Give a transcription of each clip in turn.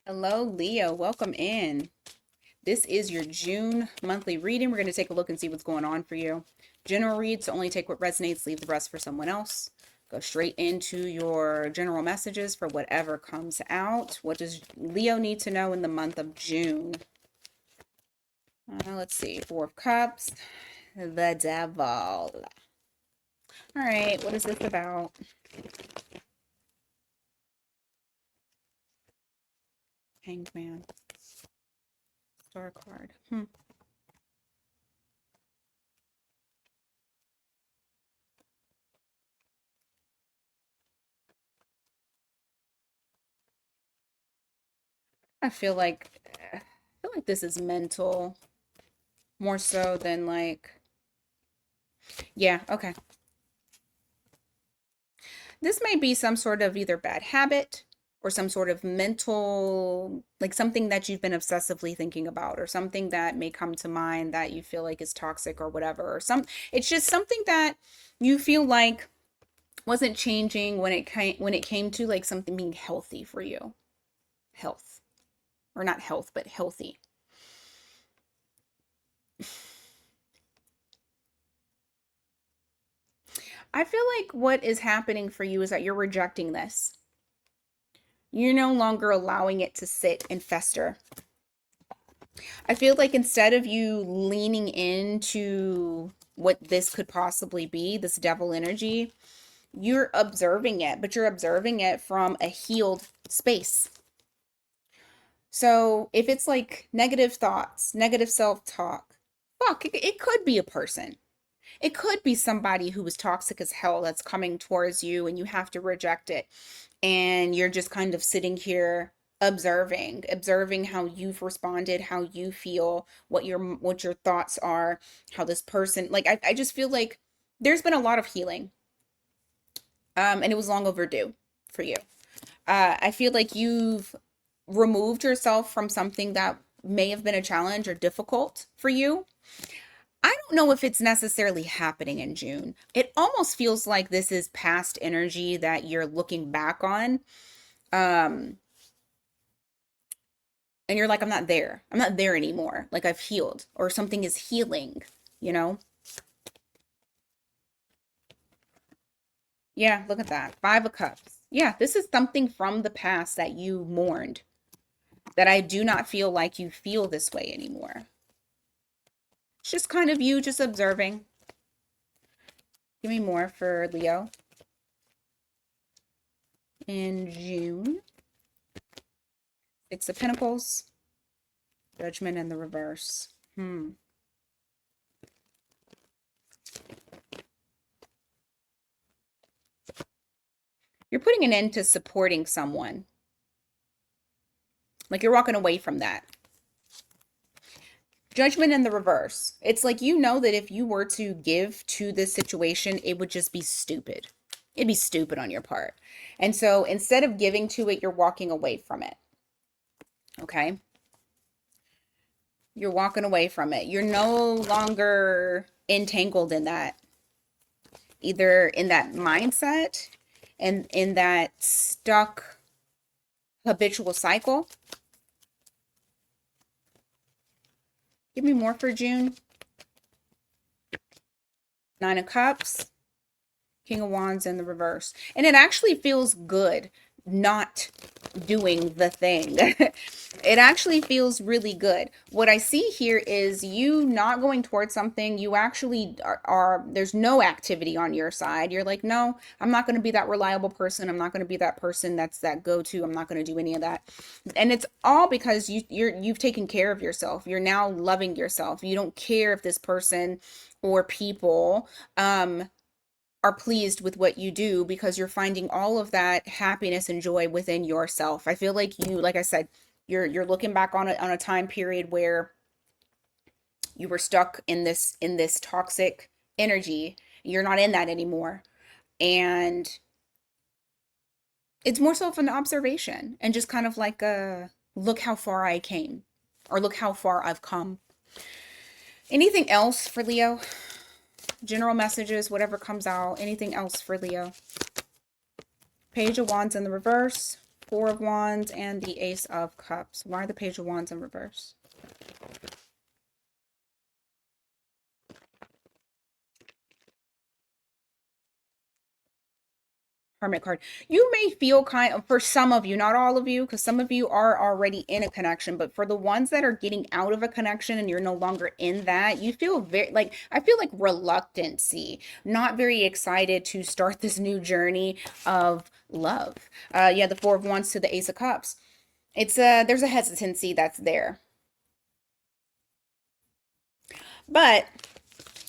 Hello, Leo. Welcome in. This is your June monthly reading. We're going to take a look and see what's going on for you. General reads, so only take what resonates, leave the rest for someone else. Go straight into your general messages for whatever comes out. What does Leo need to know in the month of June? Let's see. Four of Cups, the Devil. All right, what is this about? Hanged Man. Star card. I feel like this is mental more so than yeah, okay. This may be some sort of either bad habit or some sort of mental, like something that you've been obsessively thinking about, or something that may come to mind that you feel like is toxic or whatever, or it's just something that you feel like wasn't changing when it came to like something being healthy for you. Health. Or not health, but healthy. I feel like what is happening for you is that you're rejecting this. You're no longer allowing it to sit and fester. I feel like instead of you leaning into what this could possibly be, this devil energy, you're observing it, but you're observing it from a healed space. So if it's like negative thoughts, negative self-talk, fuck, it could be a person. It could be somebody who is toxic as hell that's coming towards you and you have to reject it. And you're just kind of sitting here observing how you've responded, how you feel, what your thoughts are, how this person, like I just feel like there's been a lot of healing. And it was long overdue for you. I feel like you've removed yourself from something that may have been a challenge or difficult for you. I don't know if it's necessarily happening in June. It almost feels like this is past energy that you're looking back on. Um, and you're like, I'm not there. I'm not there anymore. Like I've healed or something is healing, you know? Yeah, look at that. Five of Cups. Yeah, this is something from the past that you mourned, that I do not feel like you feel this way anymore. It's just kind of you just observing. Give me more for Leo in June. Six of Pentacles, Judgment in the reverse. You're putting an end to supporting someone. Like you're walking away from that. Judgment in the reverse. It's like you know that if you were to give to this situation, it would just be stupid. It'd be stupid on your part. And so instead of giving to it, you're walking away from it. Okay? You're walking away from it. You're no longer entangled in that, either in that mindset and in that stuck habitual cycle. Give me more for June. Nine of Cups, King of Wands in the reverse. And it actually feels good not doing the thing. It actually feels really good. What I see here is you not going towards something. You actually there's no activity on your side. You're like, no, I'm not going to be that reliable person. I'm not going to be that person that's that go-to. I'm not going to do any of that. And it's all because you've taken care of yourself. You're now loving yourself. You don't care if this person or people are pleased with what you do because you're finding all of that happiness and joy within yourself. I feel like you, like I said, you're looking back on a time period where you were stuck in this toxic energy. You're not in that anymore. And it's more so of an observation and just kind of like a look how far I came or look how far I've come. Anything else for Leo? General messages, whatever comes out. Anything else for Leo? Page of Wands in the reverse. Four of Wands and the Ace of Cups. Why the Page of Wands in reverse? Hermit card. You may feel kind of, for some of you, not all of you, because some of you are already in a connection, but for the ones that are getting out of a connection and you're no longer in that, you feel very like, I feel like reluctancy, not very excited to start this new journey of love. Yeah, the Four of Wands to the Ace of Cups. It's there's a hesitancy that's there. But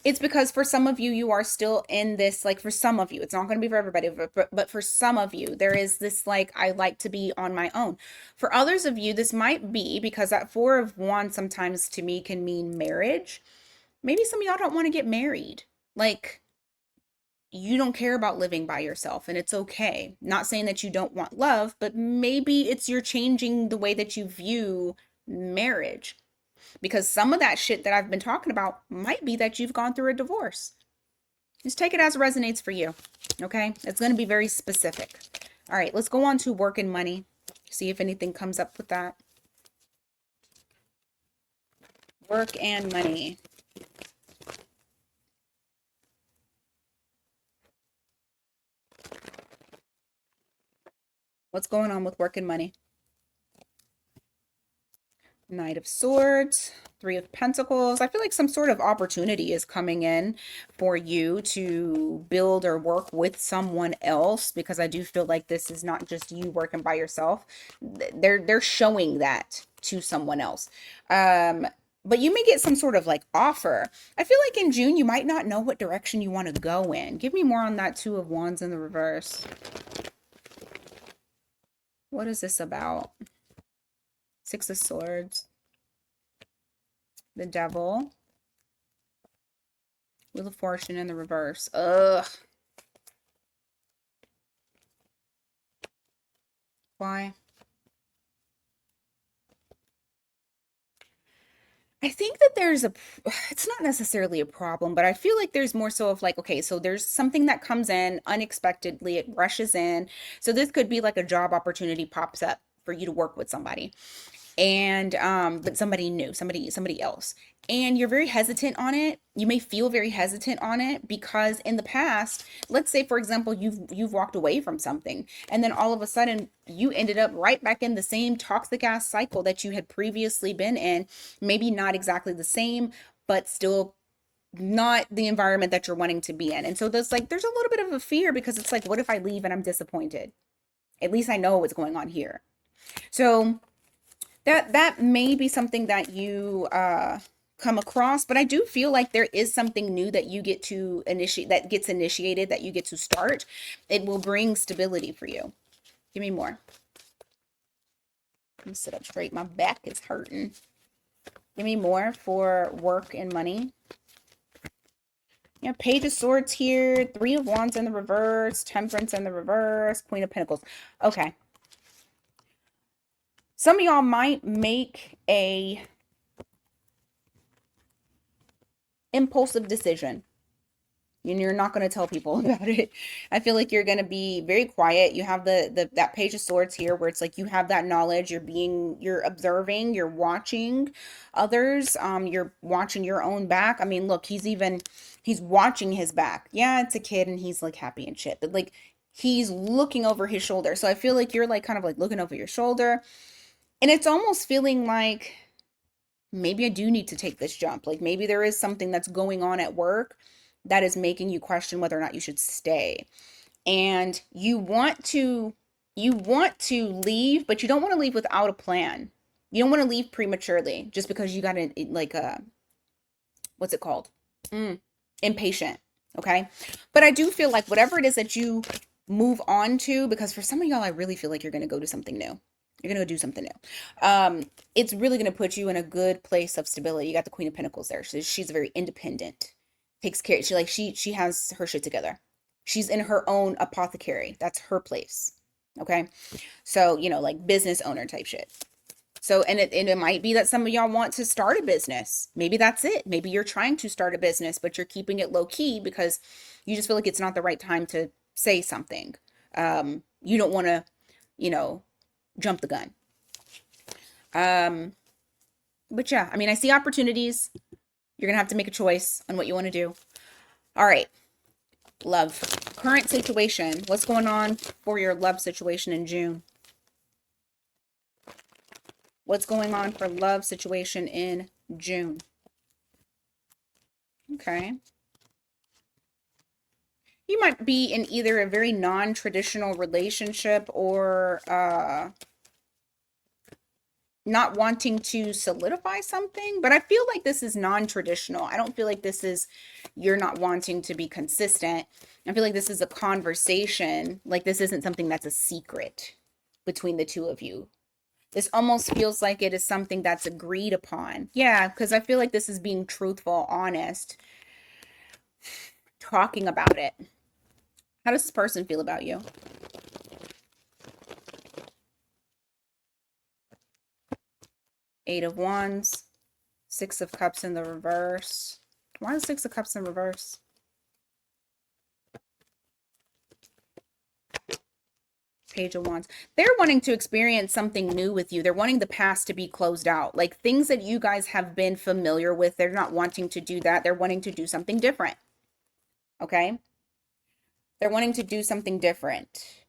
it's because for some of you, you are still in this, like for some of you, it's not going to be for everybody, but for some of you, there is this, like, I like to be on my own. For others of you, this might be because that Four of Wands sometimes to me can mean marriage. Maybe some of y'all don't want to get married. Like, you don't care about living by yourself, and it's okay. Not saying that you don't want love, but maybe it's you're changing the way that you view marriage. Because some of that shit that I've been talking about might be that you've gone through a divorce. Just take it as it resonates for you. Okay? It's going to be very specific. All right, let's go on to work and money. See if anything comes up with that. Work and money. What's going on with work and money? Knight of Swords, Three of Pentacles. I feel like some sort of opportunity is coming in for you to build or work with someone else, because I do feel like this is not just you working by yourself. They're showing that to someone else. But you may get some sort of like offer. I feel like in June you might not know what direction you want to go in. Give me more on that Two of Wands in the reverse. What is this about? Six of Swords. The Devil. Wheel of Fortune in the reverse. Ugh. Why? I think that it's not necessarily a problem, but I feel like there's more so of like, okay, so there's something that comes in unexpectedly, it rushes in. So this could be like a job opportunity pops up for you to work with somebody. And but somebody new, somebody else, and you're very hesitant on it. You may feel very hesitant on it because in the past, let's say for example, you've walked away from something, and then all of a sudden you ended up right back in the same toxic ass cycle that you had previously been in. Maybe not exactly the same, but still not the environment that you're wanting to be in. And so there's a little bit of a fear, because it's like, what if I leave and I'm disappointed? At least I know what's going on here. So that may be something that you come across, but I do feel like there is something new that you get to initiate, that gets initiated, that you get to start. It will bring stability for you. Give me more. Let me sit up straight. My back is hurting. Give me more for work and money. Yeah, Page of Swords here, Three of Wands in the reverse, Temperance in the reverse, Queen of Pentacles. Okay. Some of y'all might make a impulsive decision and you're not going to tell people about it. I feel like you're going to be very quiet. You have the that Page of Swords here where it's like you have that knowledge, you're observing, you're watching others, you're watching your own back. I mean, look, he's watching his back. Yeah, it's a kid and he's like happy and shit, but like he's looking over his shoulder. So I feel like you're like kind of like looking over your shoulder, and it's almost feeling like maybe I do need to take this jump. Like maybe there is something that's going on at work that is making you question whether or not you should stay. And you want to leave, but you don't want to leave without a plan. You don't want to leave prematurely just because you got what's it called? Impatient. Okay. But I do feel like whatever it is that you move on to, because for some of y'all, I really feel like you're going to go do something new. You're going to go do something new. It's really going to put you in a good place of stability. You got the Queen of Pentacles there. She's very independent, takes care. She has her shit together. She's in her own apothecary. That's her place. Okay. So, like business owner type shit. So, and it might be that some of y'all want to start a business. Maybe that's it. Maybe you're trying to start a business, but you're keeping it low key because you just feel like it's not the right time to say something. You don't want to, you know, jump the gun. Um, but yeah, I mean, I see opportunities. You're gonna have to make a choice on what you want to do. All right, love. Current situation. What's going on for your love situation in June? What's going on for love situation in June? Okay. You might be in either a very non-traditional relationship or not wanting to solidify something, but I feel like this is non-traditional. I don't feel like this is you're not wanting to be consistent. I feel like this is a conversation. Like this isn't something that's a secret between the two of you. This almost feels like it is something that's agreed upon. Yeah, because I feel like this is being truthful, honest, talking about it. How does this person feel about you? Eight of Wands, Six of Cups in the reverse. Why is Six of Cups in reverse? Page of Wands. They're wanting to experience something new with you. They're wanting the past to be closed out. Like things that you guys have been familiar with, they're not wanting to do that. They're wanting to do something different. Okay? They're wanting to do something different.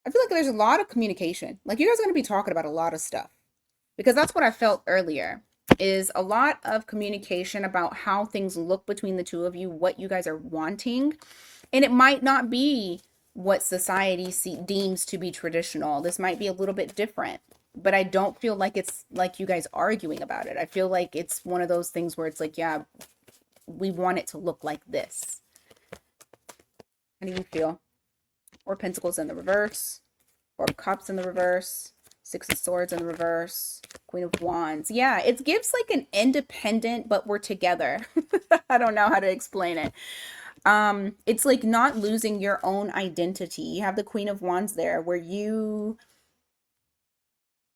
I feel like there's a lot of communication. Like you guys are going to be talking about a lot of stuff because that's what I felt earlier is a lot of communication about how things look between the two of you, what you guys are wanting. And it might not be what society deems to be traditional. This might be a little bit different, but I don't feel like it's like you guys arguing about it. I feel like it's one of those things where it's like, yeah, we want it to look like this. How do you feel? Or Pentacles in the reverse, or Cups in the reverse, Six of Swords in the reverse, Queen of Wands. Yeah, it gives like an independent, but we're together. I don't know how to explain it. It's like not losing your own identity. You have the Queen of Wands there where you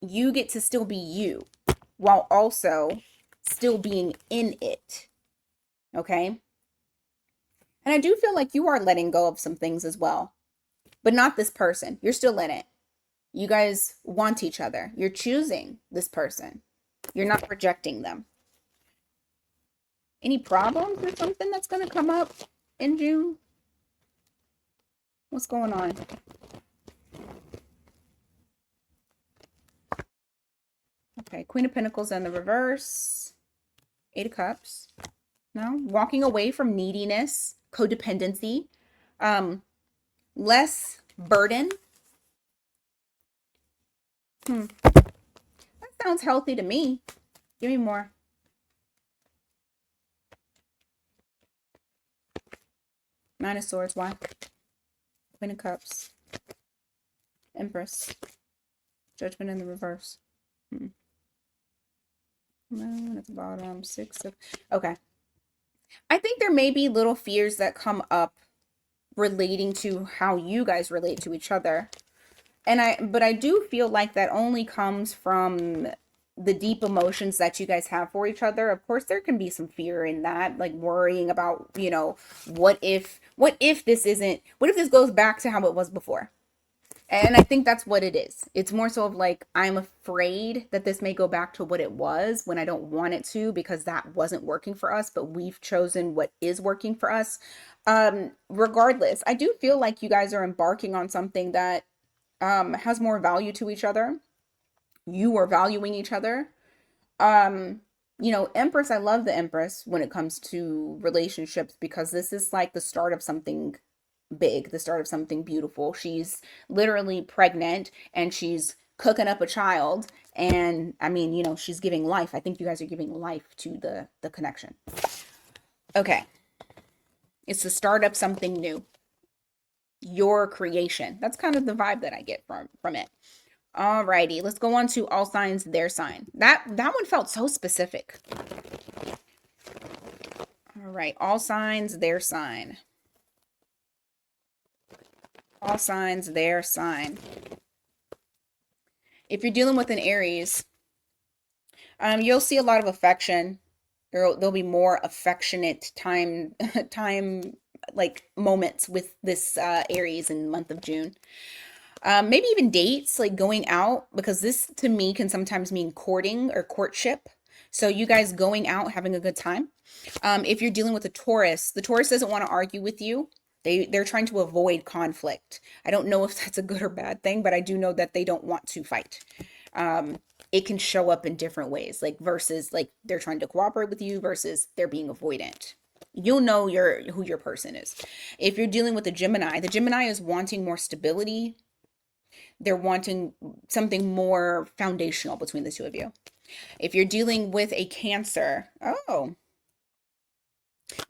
get to still be you while also still being in it. Okay? And I do feel like you are letting go of some things as well, but not this person. You're still in it. You guys want each other. You're choosing this person. You're not rejecting them. Any problems or something that's going to come up in June? What's going on? Okay, Queen of Pentacles in the reverse. Eight of Cups. No, walking away from neediness, codependency, less burden. That sounds healthy to me. Give me more. Nine of Swords. Why? Queen of Cups. Empress. Judgment in the reverse. Moon at the bottom. Six of... Okay. I think there may be little fears that come up relating to how you guys relate to each other. But I do feel like that only comes from the deep emotions that you guys have for each other. Of course, there can be some fear in that, like worrying about, what if what if this goes back to how it was before? And I think that's what it is. It's more so of like, I'm afraid that this may go back to what it was when I don't want it to, because that wasn't working for us, but we've chosen what is working for us. Regardless, I do feel like you guys are embarking on something that has more value to each other. You are valuing each other. Empress, I love the Empress when it comes to relationships because this is like the start of something big, the start of something beautiful. She's literally pregnant and she's cooking up a child. And I mean, she's giving life. I think you guys are giving life to the connection. Okay. It's the start of something new. Your creation. That's kind of the vibe that I get from it. Alrighty, let's go on to all signs, their sign. That one felt so specific. All right, all signs, their sign. All signs, their sign. If you're dealing with an Aries, you'll see a lot of affection. There'll be more affectionate time like moments with this Aries in the month of June. Maybe even dates, like going out, because this to me can sometimes mean courting or courtship. So you guys going out, having a good time. If you're dealing with a Taurus, the Taurus doesn't want to argue with you. They're trying to avoid conflict. I don't know if that's a good or bad thing, but I do know that they don't want to fight. It can show up in different ways, like versus like they're trying to cooperate with you versus they're being avoidant. You'll know who your person is. If you're dealing with a Gemini, the Gemini is wanting more stability. They're wanting something more foundational between the two of you. If you're dealing with a Cancer, oh,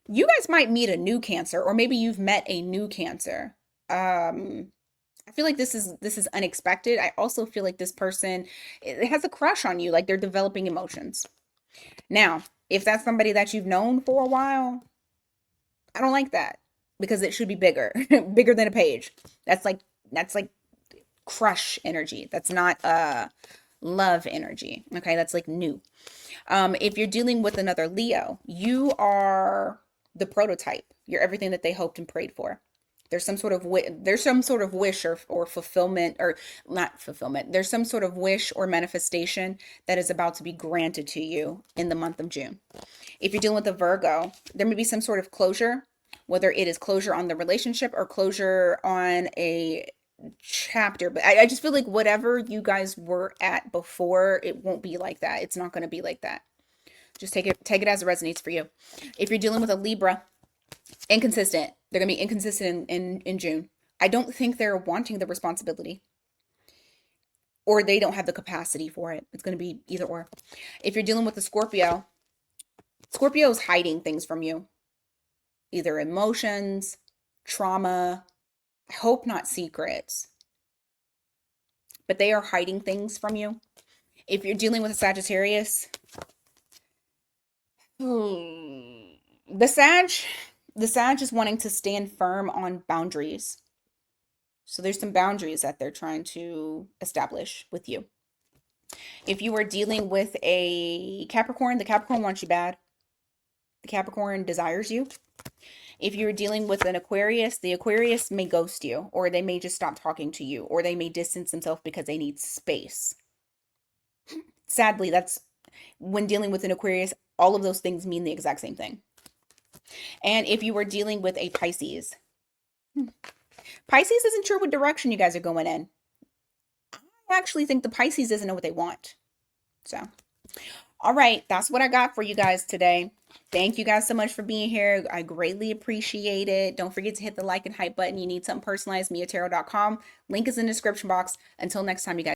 you guys might meet a new Cancer, or maybe you've met a new Cancer. I feel like this is unexpected. I also feel like this person it has a crush on you, like they're developing emotions. Now, if that's somebody that you've known for a while, I don't like that because it should be bigger, bigger than a page. That's like crush energy. That's not love energy. Okay, that's like new. If you're dealing with another Leo, you are the prototype. You're everything that they hoped and prayed for. There's some sort of wish or fulfillment, or not fulfillment. There's some sort of wish or manifestation that is about to be granted to you in the month of June. If you're dealing with a Virgo, there may be some sort of closure, whether it is closure on the relationship or closure on a chapter. But I just feel like whatever you guys were at before, it won't be like that. It's not going to be like that. Just take it as it resonates for you. If you're dealing with a Libra, inconsistent. They're going to be inconsistent in June. I don't think they're wanting the responsibility, or they don't have the capacity for it. It's going to be either or. If you're dealing with a Scorpio, Scorpio is hiding things from you, either emotions, trauma. I hope not secrets, but they are hiding things from you. If you're dealing with a Sagittarius, the Sag is wanting to stand firm on boundaries. So there's some boundaries that they're trying to establish with you. If you are dealing with a Capricorn, the Capricorn wants you bad. The Capricorn desires you. If you're dealing with an Aquarius, the Aquarius may ghost you, or they may just stop talking to you, or they may distance themselves because they need space. Sadly, that's when dealing with an Aquarius, all of those things mean the exact same thing. And if you were dealing with a Pisces, Pisces isn't sure what direction you guys are going in. I actually think the Pisces doesn't know what they want. So, all right, that's what I got for you guys today. Thank you guys so much for being here. I greatly appreciate it. Don't forget to hit the like and hype button. You need something personalized, miatarot.com. Link is in the description box. Until next time, you guys.